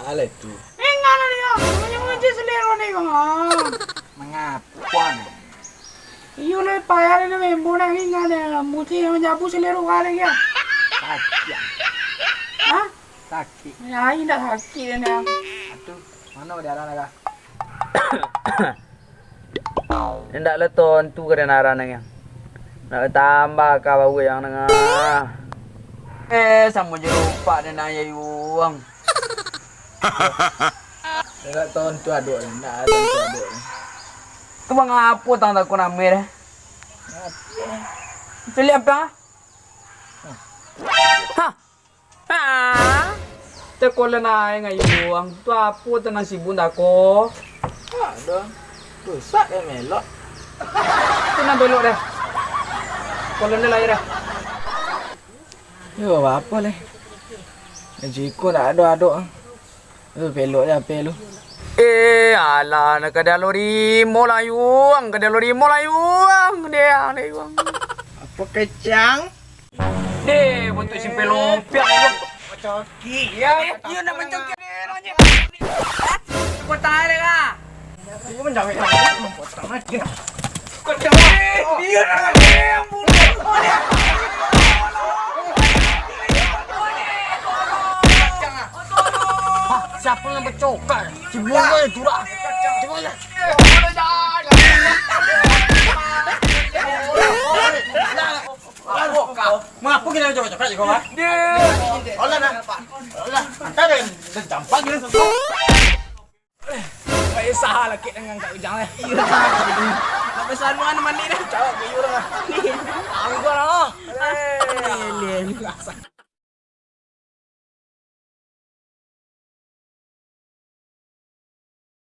Alah tu. Enggak lah dia. Yang aja selera ni kau. Mengapa ni? Iyo le payah ni membo nak enggak ada. Mesti yang jabu selera kali ya. Sakit. Hah? Sakit. Ya ini dah sakit ni. Atuh, mana dia arah naga? Ndak leton tu kena naran yang. Nak tambah ka bau yang nengah. Sama je lupa dia nak ayuang. Dia tahun tu aduk ni, nak tahun tu aduk ni. Tu bang apa tang tak kena mer. Celi apa? Ha. Ha. Tekola na ay ngayuang. Tu apa tanang sibun dako. Ada. Rusak dia melok. Tu na belok dah. Kola na lai dah. Yo, apa leh? Jiko nak aduk-aduk. Pelok je apa lu. Alah nak kada lori molayuang, kada lori molayuang dia ayuang. Apa kecang? Bentuk simpe lompiak ni. Coki. Ya nak mencokik ni nanya. Kau tahu le ka? Dia menjawab. Potong aja. Kau tahu dia nak yang bunuh. Siapa yang bercokal? Si bunga itu lah. Coba ya. Mengapa kita cokak-cokak je kau ah? Olah nak. Olah. Antara dia campak gitu. Baik salah kek dengan Kak Ujang eh. Iya. Nak pesan mana mandi dah. Cawak ke orang. Aku lah. Lele.